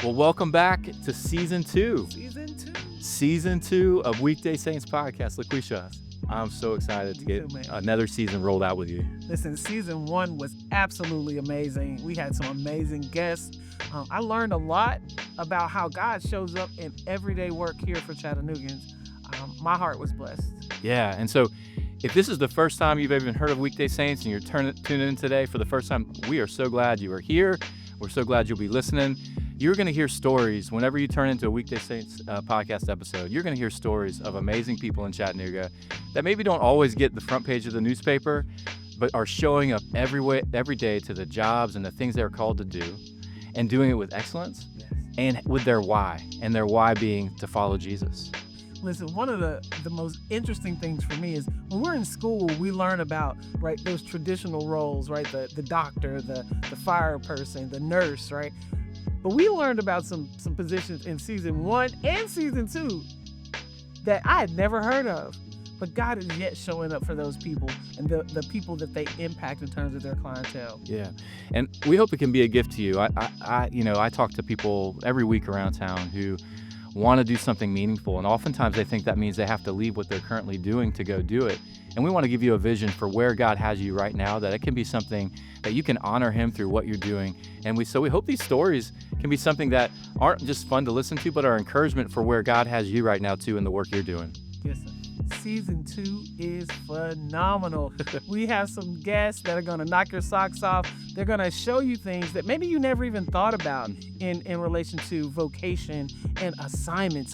Well, welcome back to season two. Season two of Weekday Saints podcast. LaQuisha, I'm so excited to get another season rolled out with you. Listen, season one was absolutely amazing. We had some amazing guests. I learned a lot about how God shows up in everyday work here for Chattanoogans. My heart was blessed. Yeah, and so if this is the first time you've even heard of Weekday Saints and you're tuning in today for the first time, we are so glad you are here. We're so glad you'll be listening. You're going to hear stories whenever you turn into a Weekday Saints podcast episode. You're going to hear stories of amazing people in Chattanooga that maybe don't always get the front page of the newspaper, but are showing up every day to the jobs and the things they're called to do, and doing it with excellence and with their why, and their why being to follow Jesus. Listen, one of the most interesting things for me is when we're in school, we learn about, right, those traditional roles, right, the doctor, the fire person, the nurse, right? But we learned about some positions in season one and season two that I had never heard of. But God is yet showing up for those people and the people that they impact in terms of their clientele. Yeah, and we hope it can be a gift to you. I talk to people every week around town who want to do something meaningful, and oftentimes they think that means they have to leave what they're currently doing to go do it. And we want to give you a vision for where God has you right now, that it can be something that you can honor Him through what you're doing. And we hope these stories can be something that aren't just fun to listen to, but are encouragement for where God has you right now too in the work you're doing. Yes, sir. Season 2 is phenomenal. We have some guests that are going to knock your socks off. They're going to show you things that maybe you never even thought about in relation to vocation and assignment.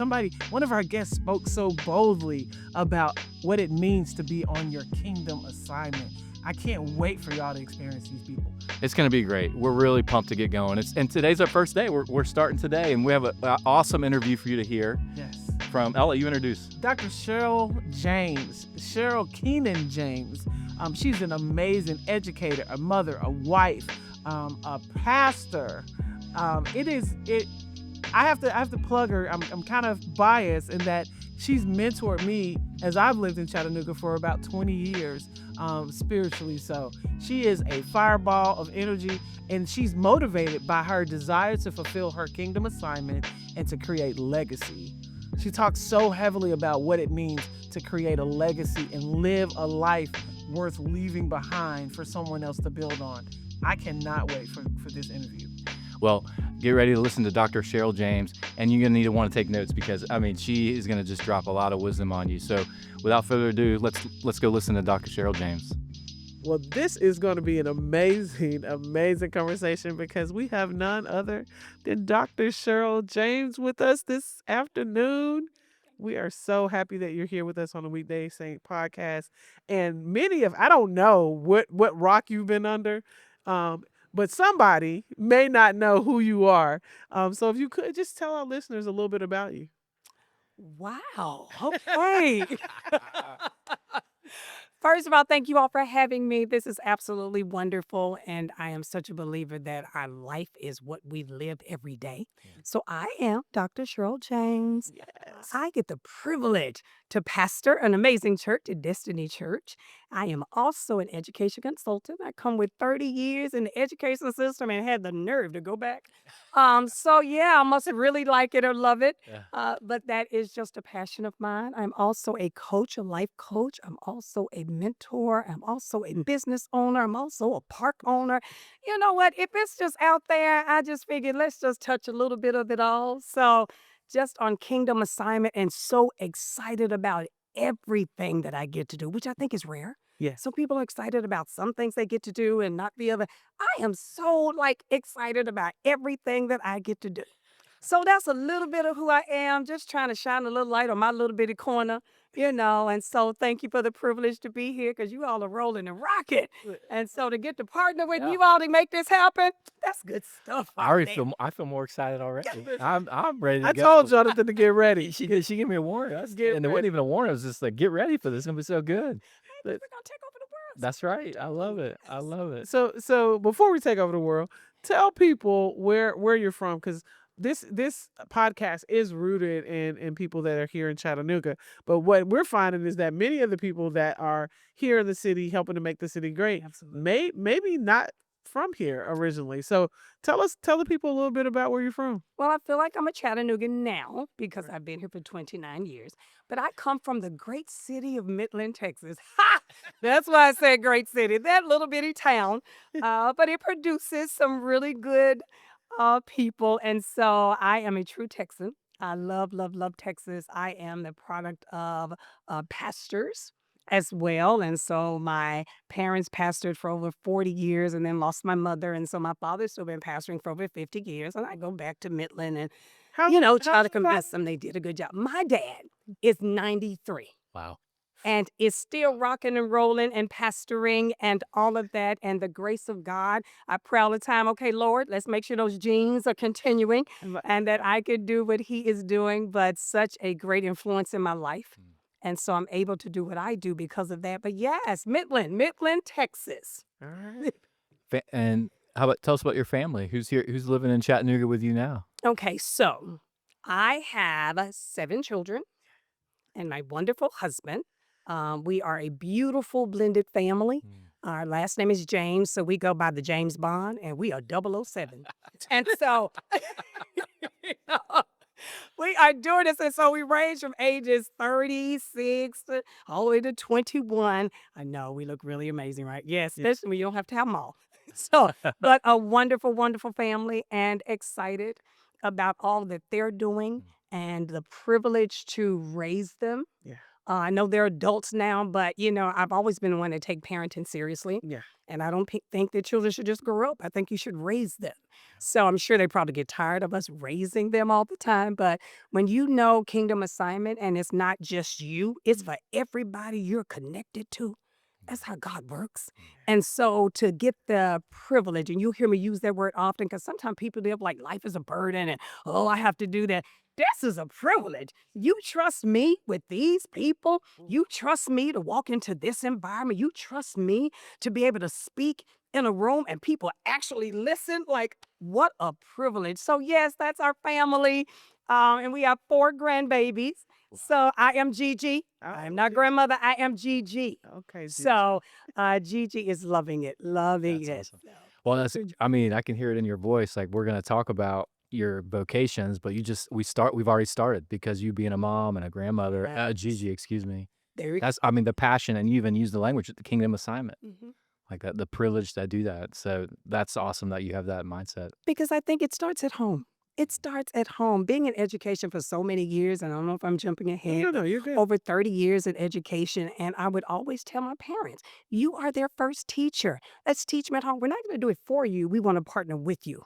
One of our guests spoke so boldly about what it means to be on your kingdom assignment. I can't wait for y'all to experience these people. It's going to be great. We're really pumped to get going. And today's our first day. We're starting today, and we have an awesome interview for you to hear. Yes. I'll let you introduce. Dr. Sheryl James, Sheryl Keenan James. She's an amazing educator, a mother, a wife, a pastor. I have to plug her. I'm kind of biased in that she's mentored me as I've lived in Chattanooga for about 20 years, spiritually. So she is a fireball of energy, and she's motivated by her desire to fulfill her kingdom assignment and to create legacy. She talks so heavily about what it means to create a legacy and live a life worth leaving behind for someone else to build on. I cannot wait for this interview. Well, get ready to listen to Dr. Sheryl James, and you're going to want to take notes because, she is going to just drop a lot of wisdom on you. So without further ado, let's go listen to Dr. Sheryl James. Well, this is going to be an amazing, amazing conversation because we have none other than Dr. Sheryl James with us this afternoon. We are so happy that you're here with us on the Weekday Saint podcast. And I don't know what rock you've been under, but somebody may not know who you are. So if you could just tell our listeners a little bit about you. Wow. Okay. First of all, thank you all for having me. This is absolutely wonderful. And I am such a believer that our life is what we live every day. So I am Dr. Sheryl James. Yes. I get the privilege to pastor an amazing church, a Destiny Church. I am also an education consultant. I come with 30 years in the education system and had the nerve to go back. I must really like it or love it. Yeah. But that is just a passion of mine. I'm also a coach, a life coach. I'm also a mentor. I'm also a business owner. I'm also a park owner. You know what? If it's just out there, I just figured let's just touch a little bit of it all. So just on kingdom assignment and so excited about everything that I get to do, which I think is rare. Yes. So people are excited about some things they get to do and not the other. I am so excited about everything that I get to do. So that's a little bit of who I am, just trying to shine a little light on my little bitty corner, and so thank you for the privilege to be here because you all are rolling and rocking. And so to get to partner with you all to make this happen, that's good stuff. I feel more excited already. I'm ready to I go. told Jonathan to get ready. She gave me a warning. It wasn't even a warning. It was just like, get ready for this. It's going to be so good. We're going to take over the world. That's right. I love it. I love it. So before we take over the world, tell people where you're from, because this podcast is rooted in people that are here in Chattanooga. But what we're finding is that many of the people that are here in the city helping to make the city great, maybe not from here originally. So tell the people a little bit about where you're from. Well, I feel like I'm a Chattanoogan now because I've been here for 29 years. But I come from the great city of Midland, Texas. Ha! That's why I said great city. That little bitty town. But it produces some really good people. And so I am a true Texan. I love, love, love Texas. I am the product of pastors as well. And so my parents pastored for over 40 years and then lost my mother. And so my father's still been pastoring for over 50 years. And I go back to Midland and, How try how's to your father? convince them they did a good job. My dad is 93 Wow. and is still rocking and rolling and pastoring and all of that. And the grace of God, I pray all the time, okay, Lord, let's make sure those genes are continuing and that I could do what he is doing. But such a great influence in my life. And so I'm able to do what I do because of that. But yes, Midland, Texas. All right. And how about tell us about your family? Who's here? Who's living in Chattanooga with you now? Okay, so I have 7 children and my wonderful husband. We are a beautiful blended family. Our last name is James, so we go by the James Bond, and we are 007. And so we are doing this. And so we range from ages 36 all the way to 21. I know we look really amazing, right? Yes, especially when you don't have to have them all. So, but a wonderful, wonderful family and excited about all that they're doing and the privilege to raise them. Yeah. I know they're adults now, but I've always been one to take parenting seriously. Yeah. And I don't think that children should just grow up. I think you should raise them. So I'm sure they probably get tired of us raising them all the time. But when you know kingdom assignment and it's not just you, it's for everybody you're connected to. That's how God works. And so to get the privilege, and you'll hear me use that word often because sometimes people live like life is a burden and, oh, I have to do that. This is a privilege. You trust me with these people. You trust me to walk into this environment. You trust me to be able to speak in a room and people actually listen. Like, what a privilege. So, yes, that's our family. And we have 4 grandbabies. So I am Gigi. I am not grandmother. I am Gigi. Okay. So Gigi is loving it. Loving That's it. awesome. Well, I mean, I can hear it in your voice. Like we're going to talk about your vocations, but we've already started because you being a mom and a grandmother, Yes. Gigi, excuse me. There we go. That's, I mean, the passion, and you even use the language, the kingdom assignment, Mhm. like that, the privilege to do that. So that's awesome that you have that mindset. Because I think it starts at home. It starts at home. Being in education for so many years, and I don't know if I'm jumping ahead, No, but you're good. over 30 years in education, and I would always tell my parents, you are their first teacher. Let's teach them at home. We're not going to do it for you. We want to partner with you.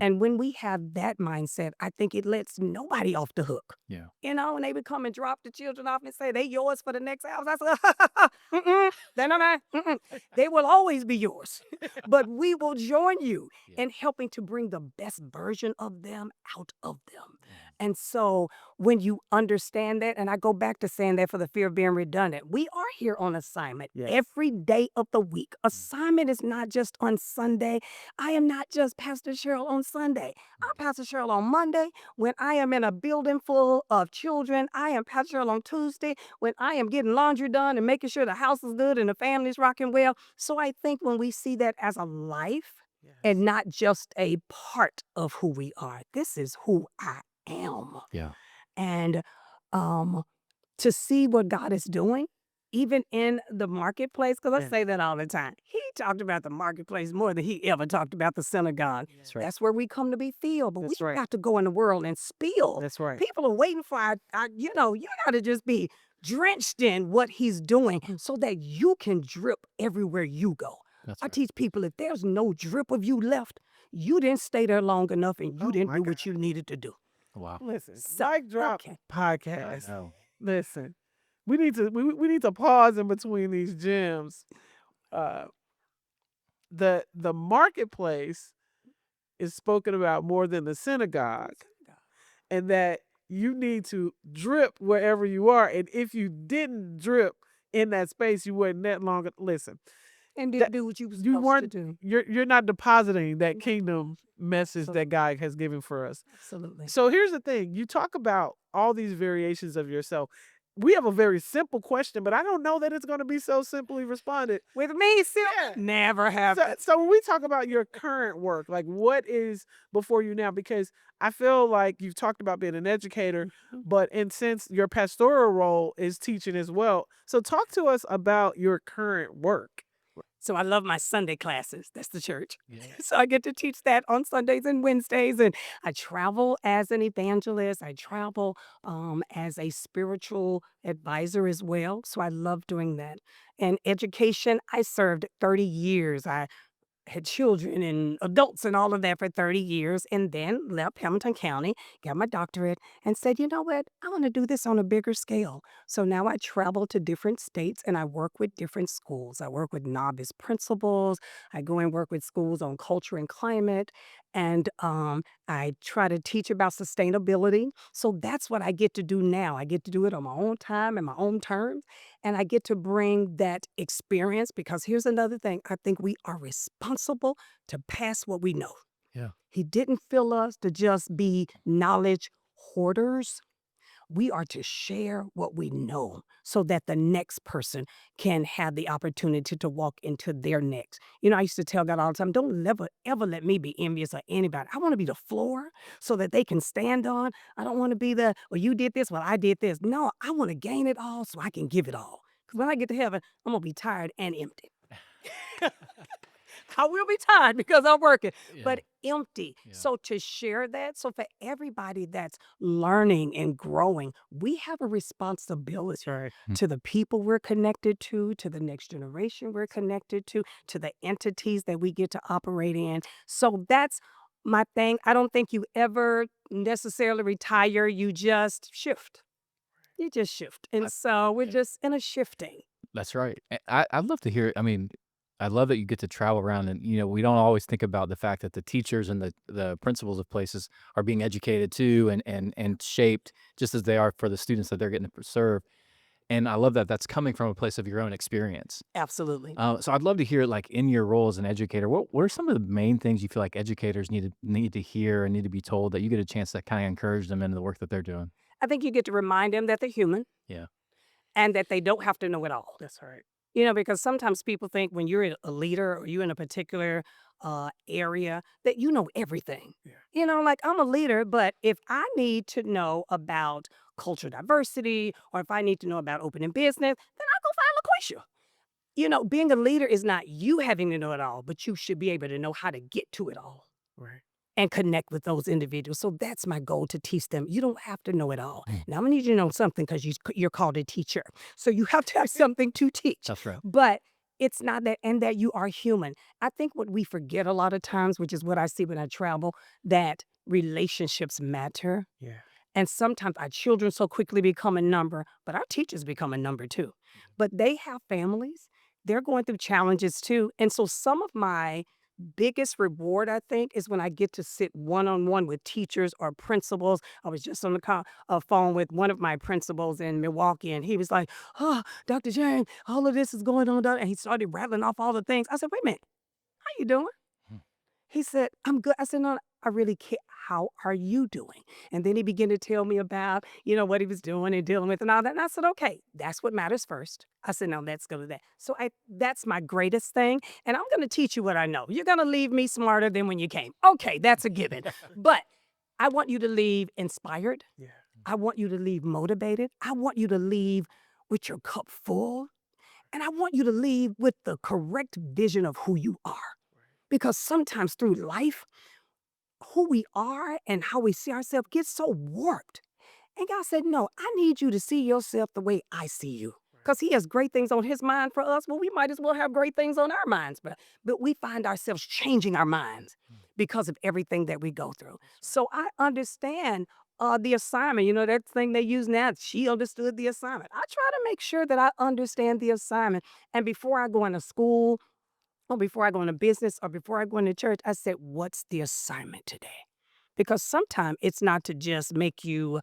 And when we have that mindset, I think it lets nobody off the hook. Yeah. And they would come and drop the children off and say, they yours for the next house. I said, mm-mm, they're not, mm-mm. They will always be yours. But we will join you in helping to bring the best version of them out of them. And so when you understand that, and I go back to saying that for the fear of being redundant, we are here on assignment every day of the week. Assignment is not just on Sunday. I am not just Pastor Sheryl on Sunday. I'm Pastor Sheryl on Monday when I am in a building full of children. I am Pastor Sheryl on Tuesday when I am getting laundry done and making sure the house is good and the family's rocking well. So I think when we see that as a life and not just a part of who we are, this is who I am. Yeah. And to see what God is doing, even in the marketplace, because I say that all the time. He talked about the marketplace more than he ever talked about the synagogue. That's right. That's where we come to be filled. But That's we right. got to go in the world and spill. That's right. People are waiting for you got to just be drenched in what he's doing so that you can drip everywhere you go. That's I right. teach people if there's no drip of you left, you didn't stay there long enough and you didn't my do what you needed to do. Wow. Listen, So, mic drop okay. podcast. No. Listen, we need to pause in between these gems. The marketplace is spoken about more than the synagogue, and that you need to drip wherever you are. And if you didn't drip in that space, you wasn't that long. Listen, And didn't do what you was you supposed to weren't. do. You're not depositing that kingdom message that God has given for us. Absolutely. So here's the thing: you talk about all these variations of yourself. we have a very simple question, but I don't know that it's going to be so simply responded. With me, still Yeah. never So, happened. so when we talk about your current work, like what is before you now? Because I feel like you've talked about being an educator, but since your pastoral role is teaching as well. So talk to us about your current work. So I love my Sunday classes. That's the church. Yeah. So I get to teach that on Sundays and Wednesdays. And I travel as an evangelist. I travel as a spiritual advisor as well. So I love doing that. And education, I served 30 years. I had children and adults and all of that for 30 years, and then left Hamilton County, got my doctorate, and said, you know what? I want to do this on a bigger scale. So now I travel to different states and I work with different schools. I work with novice principals. I go and work with schools on culture and climate. And I try to teach about sustainability. So that's what I get to do now. I get to do it on my own time and my own terms. And I get to bring that experience because here's another thing. I think we are responsible to pass what we know. Yeah. He didn't fill us to just be knowledge hoarders. We are to share what we know so that the next person can have the opportunity to walk into their next. You know, I used to tell God all the time, don't ever let me be envious of anybody. I want to be the floor so that they can stand on. I don't want to be the, well, you did this, well, I did this. No, I want to gain it all so I can give it all. Because when I get to heaven, I'm going to be tired and empty. I will be tired because I'm working, but empty. Yeah. So to share that, so for everybody that's learning and growing, we have a responsibility to the people we're connected to the next generation we're connected to the entities that we get to operate in. So that's my thing. I don't think you ever necessarily retire. You just shift. You just shift. And so we're just in a shifting. That's right. I'd love to hear. I mean, I love that you get to travel around, and we don't always think about the fact that the teachers and the principals of places are being educated too, and shaped just as they are for the students that they're getting to serve. And I love that that's coming from a place of your own experience. Absolutely. So I'd love to hear, like, in your role as an educator, what are some of the main things you feel like educators need to hear and need to be told that you get a chance to kind of encourage them into the work that they're doing? I think you get to remind them that they're human. Yeah. And that they don't have to know it all. That's right. You know, because sometimes people think when you're a leader or you're in a particular area that you know everything. Yeah. You know, like I'm a leader, but if I need to know about cultural diversity or if I need to know about opening business, then I go find LaQuisha. You know, being a leader is not you having to know it all, but you should be able to know how to get to it all Right. and connect with those individuals. So that's my goal, to teach them. You don't have to know it all. Now, I'm going to need you to know something because you're called a teacher. So you have to have something to teach. That's right. But it's not that, and that you are human. I think what we forget a lot of times, which is what I see when I travel, that relationships matter. Yeah. And sometimes our children so quickly become a number, but our teachers become a number too. But they have families. They're going through challenges too. And so some of my biggest reward, I think, is when I get to sit one-on-one with teachers or principals. I was just on the phone with one of my principals in Milwaukee, and he was like, oh, Dr. James, all of this is going on. And he started rattling off all the things. I said, wait a minute, how you doing? He said, I'm good. I said, no, I really care. How are you doing? And then he began to tell me about, what he was doing and dealing with and all that. And I said, okay, that's what matters first. I said, no, let's go to that. So that's my greatest thing. And I'm going to teach you what I know. You're going to leave me smarter than when you came. Okay, that's a given. But I want you to leave inspired. Yeah. I want you to leave motivated. I want you to leave with your cup full. And I want you to leave with the correct vision of who you are. Because sometimes through life, who we are and how we see ourselves gets so warped. And God said, no, I need you to see yourself the way I see you. Because he has great things on his mind for us. Well, we might as well have great things on our minds. But we find ourselves changing our minds because of everything that we go through. So I understand the assignment. That thing they use now, she understood the assignment. I try to make sure that I understand the assignment. And before I go into school, or before I go into business, or before I go into church, I said, what's the assignment today? Because sometimes it's not to just make you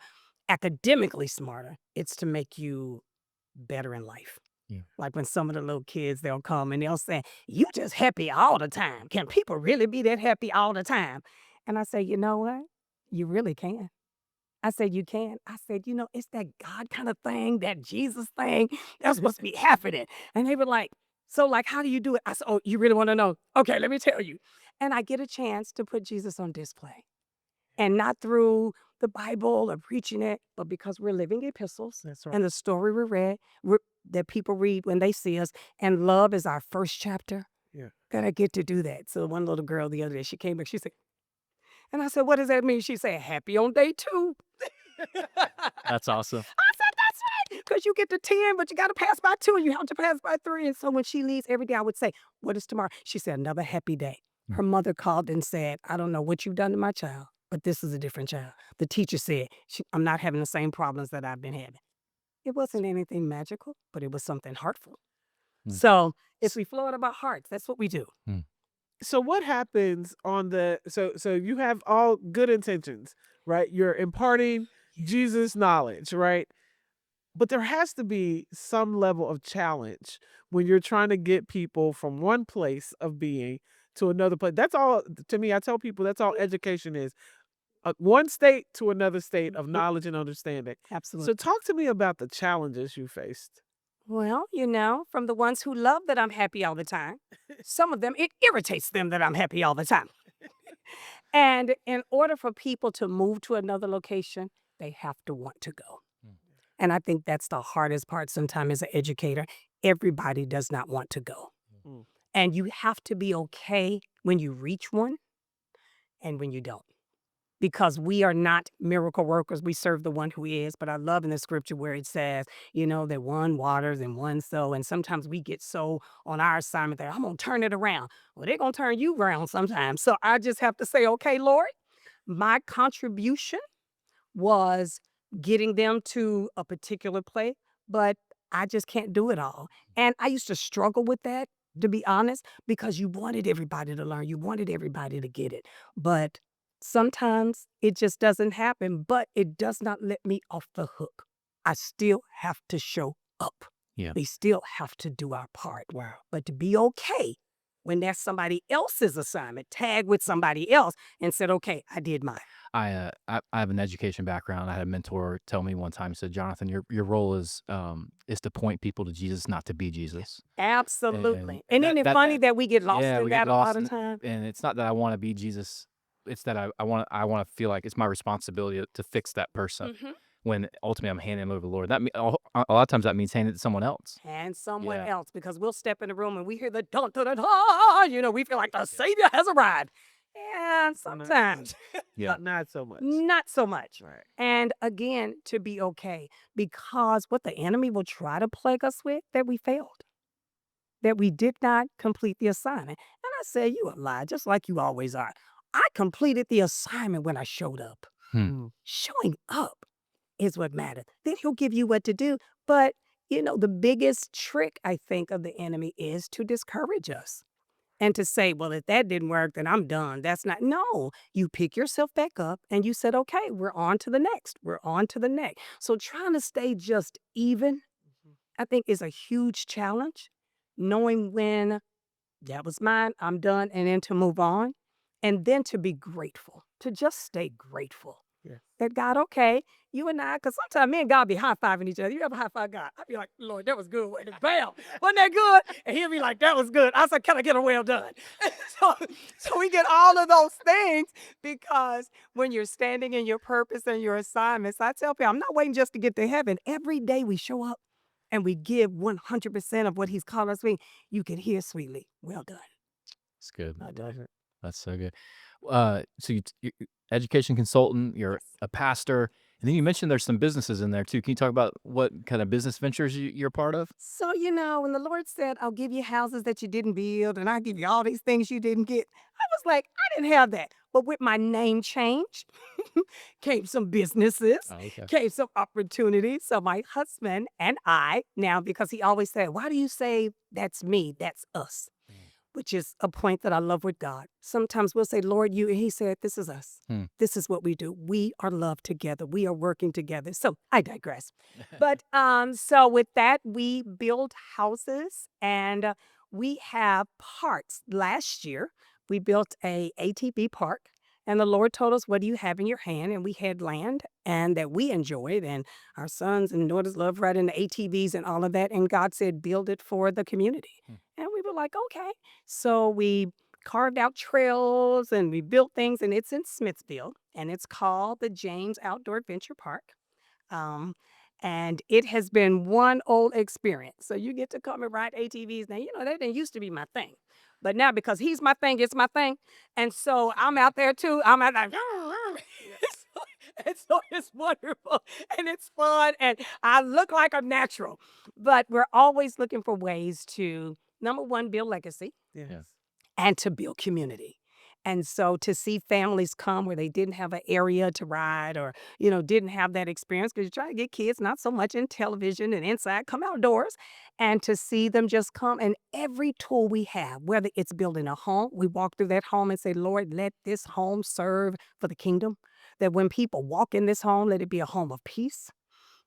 academically smarter. It's to make you better in life. Yeah. Like when some of the little kids, they'll come and they'll say, you just happy all the time. Can people really be that happy all the time? And I say, you know what? You really can. I said, you can. I said, it's that God kind of thing, that Jesus thing. That's supposed to be happening. And they were like, so like, how do you do it? I said, oh, you really want to know? Okay, let me tell you. And I get a chance to put Jesus on display. And not through the Bible or preaching it, but because we're living epistles. That's right. And the story that people read when they see us. And love is our first chapter. Yeah. That I get to do that. So one little girl the other day, she came back, she said, and I said, what does that mean? She said, happy on day 2. That's awesome. I said, that's right. Because you get to 10, but you got to pass by 2 and you have to pass by 3. And so when she leaves every day, I would say, what is tomorrow? She said, another happy day. Her mother called and said, I don't know what you've done to my child, but this is a different child. The teacher said, I'm not having the same problems that I've been having. It wasn't anything magical, but it was something heartful. So if we flow out of our hearts, that's what we do. So what happens on so you have all good intentions, right? You're imparting Jesus knowledge, right? But there has to be some level of challenge when you're trying to get people from one place of being to another place. That's all, to me, I tell people that's all education is. One state to another state of knowledge and understanding. Absolutely. So talk to me about the challenges you faced. Well, from the ones who love that I'm happy all the time, some of them, it irritates them that I'm happy all the time. And in order for people to move to another location, they have to want to go. And I think that's the hardest part sometimes as an educator. Everybody does not want to go. And you have to be okay when you reach one and when you don't. Because we are not miracle workers. We serve the one who is. But I love in the scripture where it says, that one waters and one sow. And sometimes we get so on our assignment that I'm going to turn it around. Well, they're going to turn you around sometimes. So I just have to say, okay, Lord, my contribution was getting them to a particular place, but I just can't do it all. And I used to struggle with that, to be honest, because you wanted everybody to learn. You wanted everybody to get it. But sometimes it just doesn't happen, but it does not let me off the hook. I still have to show up. Yeah. We still have to do our part. Wow. But to be okay when that's somebody else's assignment, tag with somebody else and said, okay, I did mine. I have an education background. I had a mentor tell me one time, he said, Jonathan, your role is to point people to Jesus, not to be Jesus. Absolutely. And isn't it that- funny that we get lost yeah, in we that get a lot lost of in it. time? And it's not that I want to be Jesus. It's that I want to feel like it's my responsibility to fix that person. When ultimately I'm handing it over to the Lord. A lot of times that means handing it to someone else. And someone Yeah. else, because we'll step in the room and we hear the dun dun dun dun, we feel like the Savior has arrived. And sometimes Yeah. Not so much. not so much. Right. And again, to be okay, because what the enemy will try to plague us with, that we failed, that we did not complete the assignment. And I said, you a lie, just like you always are. I completed the assignment when I showed up. Showing up is what matters. Then he'll give you what to do. But, the biggest trick, I think, of the enemy is to discourage us and to say, well, if that didn't work, then I'm done. That's not. No, you pick yourself back up and you said, okay, we're on to the next. We're on to the next. So trying to stay just even, I think, is a huge challenge. Knowing when that was mine, I'm done, and then to move on. And then to be grateful, to just stay grateful. Yeah. That God, okay, you and I, because sometimes me and God be high-fiving each other. You ever high-five God? I'd be like, Lord, that was good. And bam, wasn't that good? And he'll be like, that was good. I said, can I get a well done? so we get all of those things because when you're standing in your purpose and your assignments, I tell people, I'm not waiting just to get to heaven. Every day we show up and we give 100% of what he's called us to be, you can hear sweetly, well done. It's good. Not doesn't. That's so good. So you're education consultant, you're a pastor, and then you mentioned there's some businesses in there too. Can you talk about what kind of business ventures you're part of? So, when the Lord said, I'll give you houses that you didn't build and I'll give you all these things you didn't get, I was like, I didn't have that. But with my name change came some businesses, Oh, okay. came some opportunities. So my husband and I, now, because he always said, why do you say that's me, that's us? Which is a point that I love with God. Sometimes we'll say, Lord, you, and he said, this is us. This is what we do. We are loved together. We are working together. So I digress. But so with that, we build houses and we have parks. Last year, we built a ATV park And the Lord told us, what do you have in your hand? And we had land and that we enjoyed, and our sons and daughters love riding the ATVs and all of that. And God said, build it for the community. Hmm. And we were like, okay. So we carved out trails and we built things, and it's in Smithville, and it's called the James Outdoor Adventure Park. Um, and it has been one old experience. So you get to come and ride ATVs. Now, that didn't used to be my thing. But now, because he's my thing, it's my thing. And so I'm out there too. I'm out there. And so it's wonderful and it's fun. And I look like I'm natural. But we're always looking for ways to, number one, build legacy Yes. and to build community. And so to see families come where they didn't have an area to ride or, didn't have that experience, because you try to get kids not so much in television and inside, come outdoors, and to see them just come. And every tool we have, whether it's building a home, we walk through that home and say, Lord, let this home serve for the kingdom. That when people walk in this home, let it be a home of peace.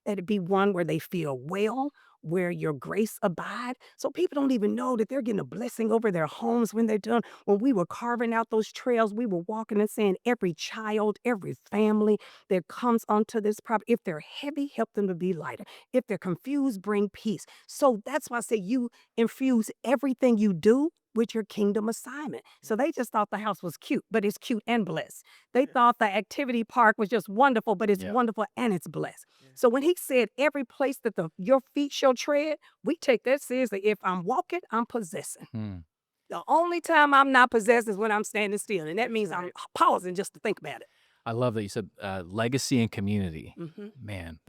Let it be one where they feel well, where your grace abide. So people don't even know that they're getting a blessing over their homes when they're done. When we were carving out those trails, we were walking and saying, every child, every family that comes onto this property, if they're heavy, help them to be lighter. If they're confused, bring peace. So that's why I say you infuse everything you do with your kingdom assignment. So they just thought the house was cute, but it's cute and blessed. They thought the activity park was just wonderful, but it's Yeah. wonderful and it's blessed. So when he said every place that your feet shall tread, we take that seriously. If I'm walking, I'm possessing. Hmm. The only time I'm not possessed is when I'm standing still. And that means I'm pausing just to think about it. I love that you said legacy and community. Mm-hmm. Man,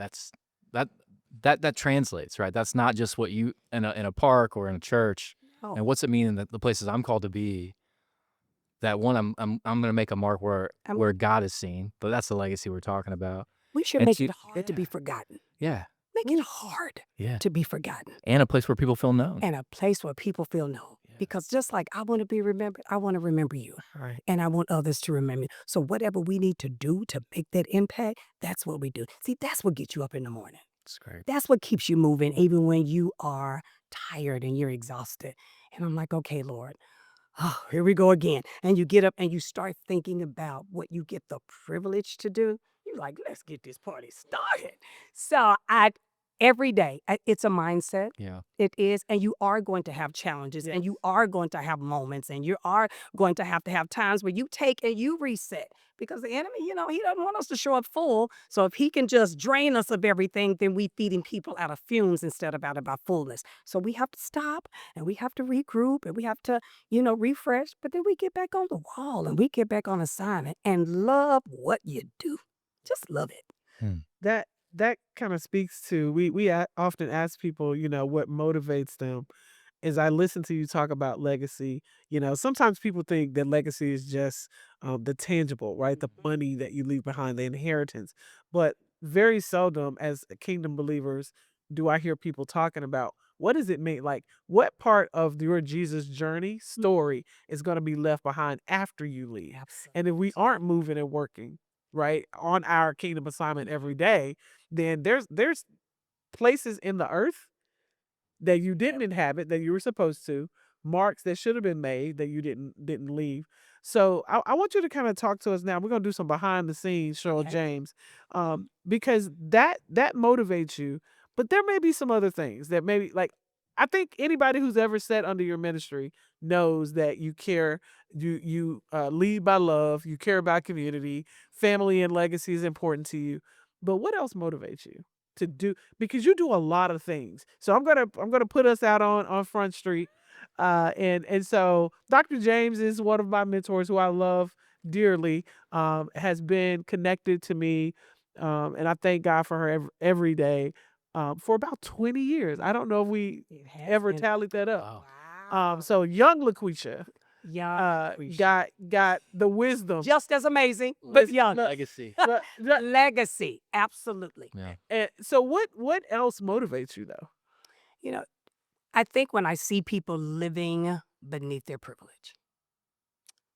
that translates, right? That's not just what you in a park or in a church. Oh. And what's it mean in the places I'm called to be? That one, I'm going to make a mark where God is seen, but that's the legacy we're talking about. We should And make to- it hard to be forgotten. Yeah, Make it hard yeah, to be forgotten. and a place where people feel known. And a place where people feel known. Yeah. Because just like I want to be remembered, I want to remember you. Right. And I want others to remember you. So whatever we need to do to make that impact, that's what we do. See, that's what gets you up in the morning. It's great. That's what keeps you moving, even when you are tired and you're exhausted. And I'm like, okay, Lord, oh, here we go again. And you get up and you start thinking about what you get the privilege to do. You're like, let's get this party started. So every day, it's a mindset. Yeah. It is. And you are going to have challenges and you are going to have moments and you are going to have times where you take and you reset. Because the enemy, he doesn't want us to show up full. So if he can just drain us of everything, then we feeding people out of fumes instead of out of our fullness. So we have to stop and we have to regroup and we have to, refresh. But then we get back on the wall and we get back on assignment and love what you do. Just love it. That kind of speaks to we often ask people, what motivates them. As I listen to you talk about legacy, sometimes people think that legacy is just the tangible, right? The money that you leave behind, the inheritance. But very seldom, as kingdom believers, do I hear people talking about what does it mean? Like, what part of your Jesus journey story is going to be left behind after you leave? Absolutely. And if we aren't moving and working, right, on our kingdom assignment every day, then there's places in the earth that you didn't inhabit that you were supposed to, marks that should have been made that you didn't leave. So I want you to kind of talk to us now. We're gonna do some behind the scenes, Sheryl Okay. James, because that motivates you. But there may be some other things that maybe like I think anybody who's ever sat under your ministry knows that you care. You lead by love. You care about community, family, and legacy is important to you. But what else motivates you to do? Because you do a lot of things. So I'm gonna put us out on Front Street, and so Dr. James is one of my mentors who I love dearly. Has been connected to me, and I thank God for her every day. For about 20 years. I don't know if we It has ever been- tallied that up. Wow. Wow. So young LaQuisha Young. got the wisdom. Just as amazing, but young. Legacy. But- Legacy. Absolutely. Yeah. and so what else motivates you though? I think when I see people living beneath their privilege,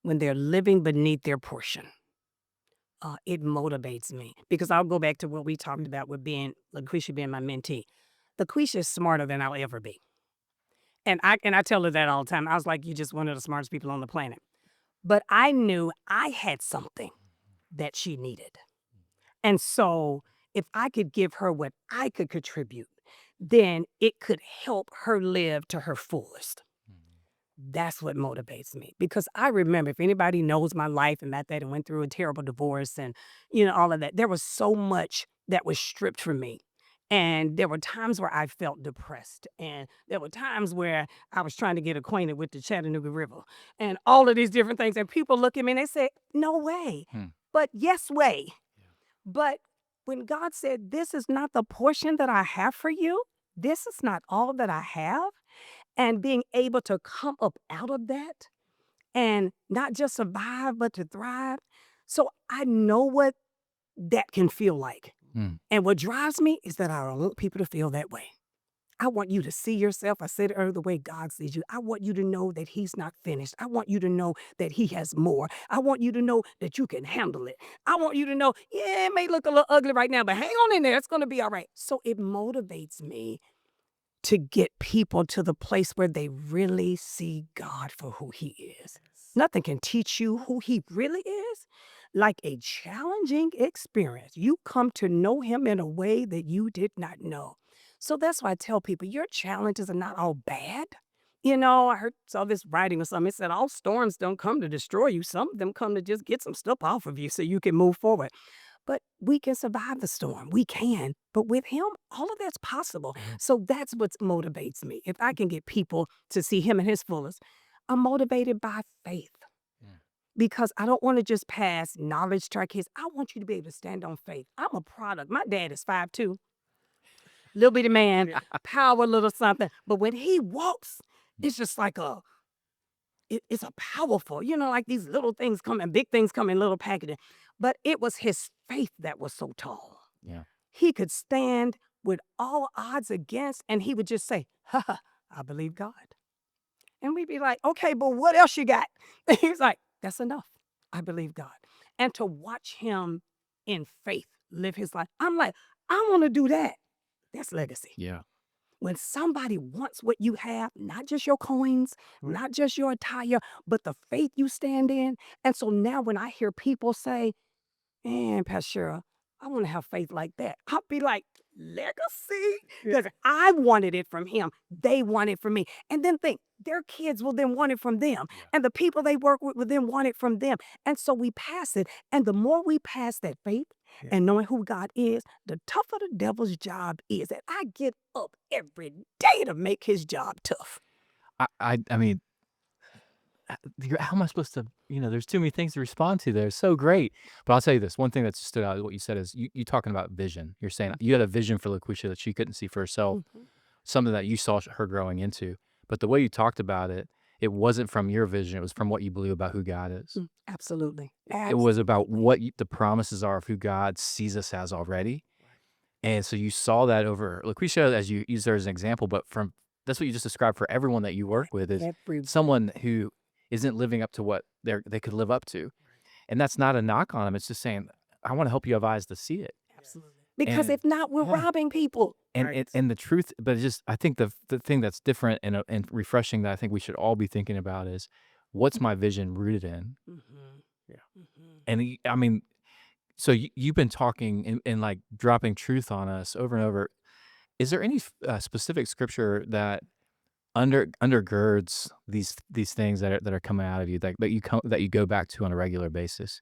when they're living beneath their portion, it motivates me. Because I'll go back to what we talked about with LaQuisha being my mentee. LaQuisha is smarter than I'll ever be. And I tell her that all the time. I was like, you're just one of the smartest people on the planet. but I knew I had something that she needed. And so if I could give her what I could contribute, then it could help her live to her fullest. That's what motivates me, because I remember, if anybody knows my life and that and went through a terrible divorce and, all of that, there was so much that was stripped from me. And there were times where I felt depressed. And there were times where I was trying to get acquainted with the Chattanooga River and all of these different things. And people look at me and they say, no way, but yes way. But when God said, this is not the portion that I have for you, this is not all that I have, and being able to come up out of that and not just survive, but to thrive. So I know what that can feel like. And what drives me is that I don't want people to feel that way. I want you to see yourself, I said it earlier, the way God sees you. I want you to know that he's not finished. I want you to know that he has more. I want you to know that you can handle it. I want you to know, yeah, it may look a little ugly right now, but hang on in there. It's going to be all right. So it motivates me to get people to the place where they really see God for who he is. Nothing can teach you who he really is like a challenging experience. You come to know him in a way that you did not know. So that's why I tell people, your challenges are not all bad. I saw this writing or something. It said all storms don't come to destroy you. Some of them come to just get some stuff off of you so you can move forward. But we can survive the storm. We can. But with him, all of that's possible. So that's what motivates me. If I can get people to see him in his fullest, I'm motivated by faith. Because I don't want to just pass knowledge to our kids. I want you to be able to stand on faith. I'm a product. My dad is 5'2", little bitty man, power little something. But when he walks, it's just like it's a powerful, like these little things come and big things come in little packaging. But it was his faith that was so tall. Yeah. He could stand with all odds against, and he would just say, I believe God. And we'd be like, okay, but what else you got? He's like, that's enough. I believe God. And to watch him in faith live his life, I'm like, I want to do that. That's legacy. Yeah. When somebody wants what you have, not just your coins, not just your attire, but the faith you stand in. And so now when I hear people say, man, Pastor Sheryl, I want to have faith like that, I'll be like, legacy? Because I wanted it from him. They want it from me. And then think, their kids will then want it from them. Yeah. And the people they work with will then want it from them. And so we pass it. And the more we pass that faith and knowing who God is, the tougher the devil's job is. And I get up every day to make his job tough. I mean, how am I supposed to, there's too many things to respond to there. It's so great. But I'll tell you this, one thing that stood out, what you said is you talking about vision. You're saying you had a vision for LaQuisha that she couldn't see for herself, something that you saw her growing into. But the way you talked about it, it wasn't from your vision. It was from what you believe about who God is. Absolutely. It was about what the promises are of who God sees us as already. And so you saw that over LaQuisha, as you used her as an example, but that's what you just described for everyone that you work with, is someone who isn't living up to what they could live up to. And that's not a knock on them. It's just saying, I want to help you have eyes to see it. Absolutely. Because if not, we're robbing people. And the truth, but it's just, I think the thing that's different and refreshing that I think we should all be thinking about is, what's my vision rooted in? And I mean, so you've been talking and like dropping truth on us over and over. Is there any specific scripture that undergirds these things that are coming out of you that you go back to on a regular basis?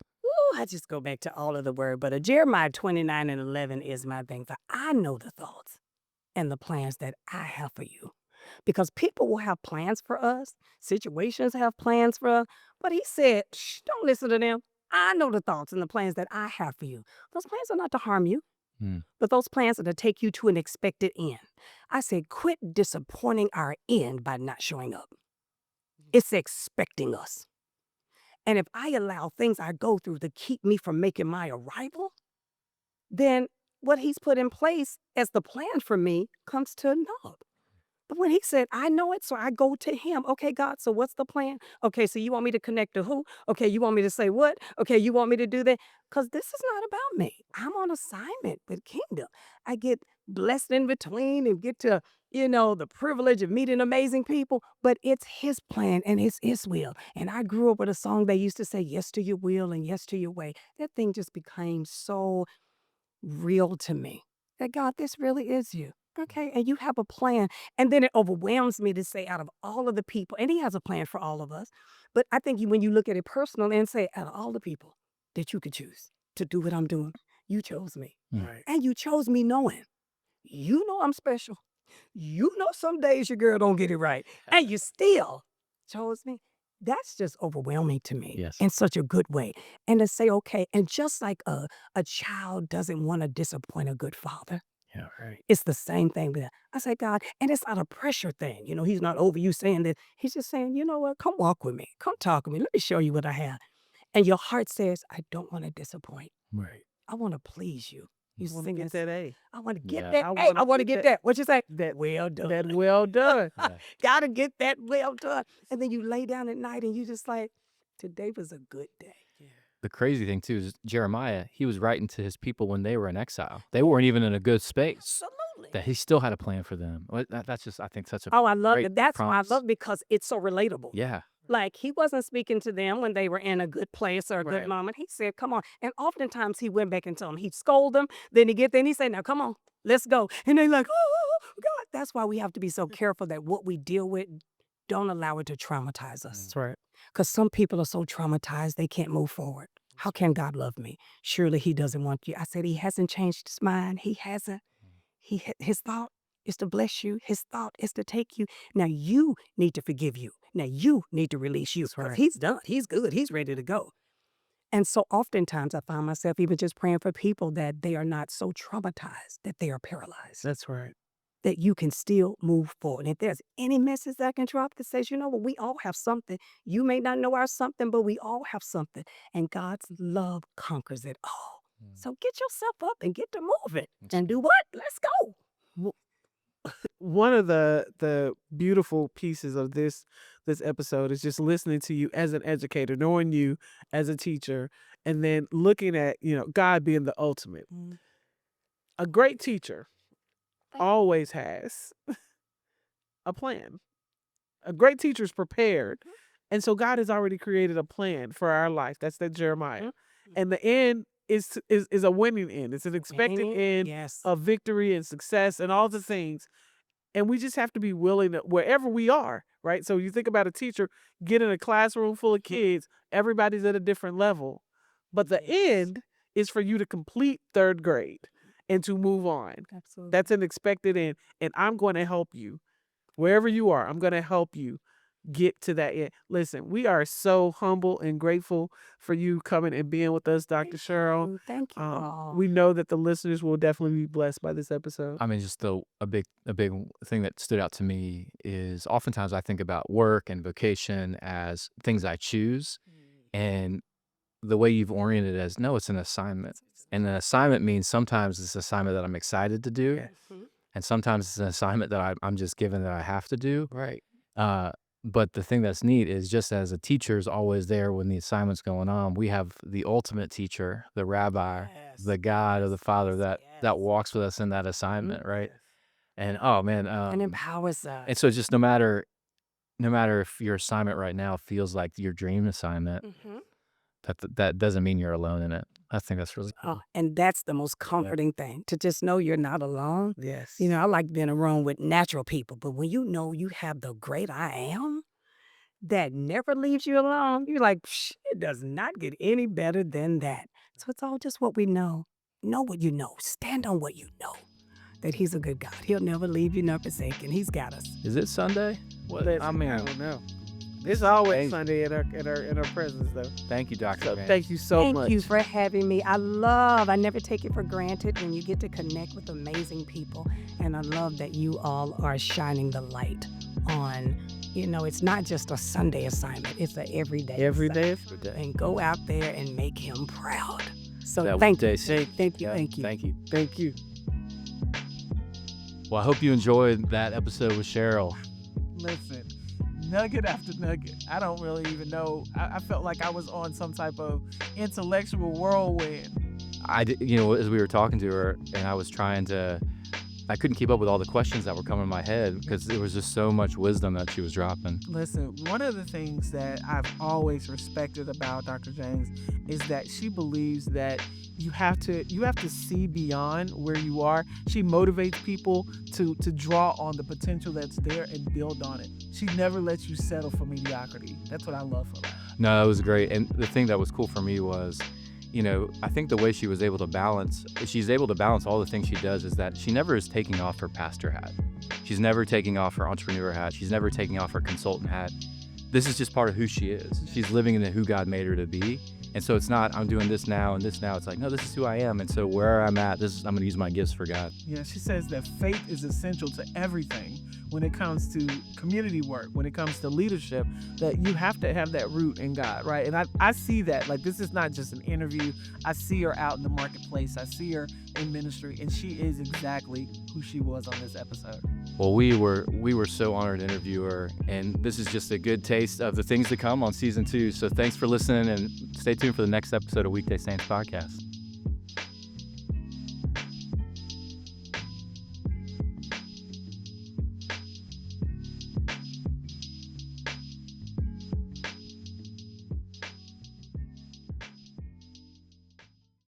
I just go back to all of the word, but Jeremiah 29:11 is my thing. For I know the thoughts and the plans that I have for you. Because people will have plans for us, situations have plans for us, but he said, shh, don't listen to them. I know the thoughts and the plans that I have for you. Those plans are not to harm you, but those plans are to take you to an expected end. I said, quit disappointing our end by not showing up. It's expecting us. And if I allow things I go through to keep me from making my arrival, then what he's put in place as the plan for me comes to naught. But when he said, I know it, so I go to him. Okay, God, so what's the plan? Okay, so you want me to connect to who? Okay, you want me to say what? Okay, you want me to do that? Because this is not about me. I'm on assignment with Kingdom. I get blessed in between and get to, the privilege of meeting amazing people, but it's his plan and it's his will. And I grew up with a song they used to say, yes to your will and yes to your way. That thing just became so real to me. That God, this really is you. Okay, and you have a plan. And then it overwhelms me to say, out of all of the people, and he has a plan for all of us. But I think when you look at it personally and say, out of all the people that you could choose to do what I'm doing, you chose me. Right. And you chose me knowing, I'm special. Some days your girl don't get it right. And you still chose me. That's just overwhelming to me Yes. in such a good way. And to say, okay, and just like a child doesn't want to disappoint a good father, Yeah, right. it's the same thing with that. I say, God, and it's not a pressure thing. He's not over you saying that. He's just saying, you know what? Come walk with me. Come talk with me. Let me show you what I have. And your heart says, I don't want to disappoint. Right. I want to please you. You I wanna sing get this. that A. I want to get Yeah. that. I want to get that. What you say? That Well done. that well done. Yeah. Gotta get that well done. And then you lay down at night and you just like, today was a good day. The crazy thing too is Jeremiah, he was writing to his people when they were in exile. They weren't even in a good space. Absolutely. That he still had a plan for them. That's just, I think, such a Oh, I love great it. That's promise. why I love it, because it's so relatable. Yeah. Like, he wasn't speaking to them when they were in a good place or a good Right. moment. He said, come on. And oftentimes he went back and told them. He'd scold them. Then he'd get there and he'd say, now come on, let's go. And they're like, oh, God. That's why we have to be so careful that what we deal with, don't allow it to traumatize us. That's right. Because some people are so traumatized, they can't move forward. How can God love me? Surely he doesn't want you. I said, he hasn't changed his mind. He hasn't. His thought is to bless you. His thought is to take you. Now you need to forgive you. Now you need to release you. That's Because right. he's done. He's good. He's ready to go. And so oftentimes I find myself even just praying for people that they are not so traumatized that they are paralyzed. That's right. That you can still move forward. And if there's any message that I can drop that says, you know what, we all have something. You may not know our something, but we all have something. And God's love conquers it all. So get yourself up and get to moving. And do what? Let's go. One of the beautiful pieces of this episode is just listening to you as an educator, knowing you as a teacher, and then looking at, God being the ultimate. A great teacher always has a plan. A great teacher is prepared. And so God has already created a plan for our life. That's that Jeremiah. And the end is a winning end. It's an expected end Yes. of victory and success and all the things. And we just have to be willing to, wherever we are, right? So you think about a teacher, get in a classroom full of kids, everybody's at a different level. But the end is for you to complete 3rd grade and to move on. Absolutely. That's an expected end. And I'm going to help you. Wherever you are, I'm going to help you get to that end. Listen, we are so humble and grateful for you coming and being with us, Dr. Cheryl. Thank you all. We know that the listeners will definitely be blessed by this episode. I mean, just a big thing that stood out to me is oftentimes I think about work and vocation as things I choose, and the way you've oriented it as, no, it's an assignment. And an assignment means sometimes it's an assignment that I'm excited to do, and sometimes it's an assignment that I'm just given that I have to do. Right. But the thing that's neat is, just as a teacher is always there when the assignment's going on, we have the ultimate teacher, the rabbi, the God or the Father that walks with us in that assignment, right? And oh man, And empowers us. and so just no matter if your assignment right now feels like your dream assignment, that doesn't mean you're alone in it. I think that's really cool. Oh, and that's the most comforting thing, to just know you're not alone. Yes. I like being around with natural people, but when you know you have the great I am that never leaves you alone, you're like, it does not get any better than that. So it's all just what we know. Know what you know. Stand on what you know. That he's a good God. He'll never leave you nor forsake, and he's got us. Is it Sunday? Listen, I mean, I don't know. It's always Sunday in our presence, though. thank you, Dr. James. Thank you so much. Thank you for having me. I never take it for granted when you get to connect with amazing people. And I love that you all are shining the light on, it's not just a Sunday assignment. It's an everyday Every day. assignment. And go out there and make him proud. So That thank you. Weekday Saints. Thank you. Yeah, Thank you. Thank you. Thank you. Well, I hope you enjoyed that episode with Sheryl. Listen, nugget after nugget. I don't really even know. I felt like I was on some type of intellectual whirlwind. I did, you know, as we were talking to her, and I couldn't keep up with all the questions that were coming in my head because there was just so much wisdom that she was dropping. Listen, one of the things that I've always respected about Dr. James is that she believes that you have to see beyond where you are. She motivates people to draw on the potential that's there and build on it. She never lets you settle for mediocrity. That's what I love for her. No, that was great. And the thing that was cool for me was, you know, I think the way she's able to balance all the things she does is that she never is taking off her pastor hat. She's never taking off her entrepreneur hat. She's never taking off her consultant hat. This is just part of who she is. She's living into who God made her to be. And so it's not, I'm doing this now and this now. It's like, no, this is who I am. And so where I'm at, I'm going to use my gifts for God. Yeah, she says that faith is essential to everything when it comes to community work, when it comes to leadership, that you have to have that root in God, right? And I see that. Like, this is not just an interview. I see her out in the marketplace. I see her in ministry, and she is exactly who she was on this episode. Well, we were so honored to interview her, and this is just a good taste of the things to come on season 2. So thanks for listening, and stay tuned for the next episode of Weekday Saints podcast.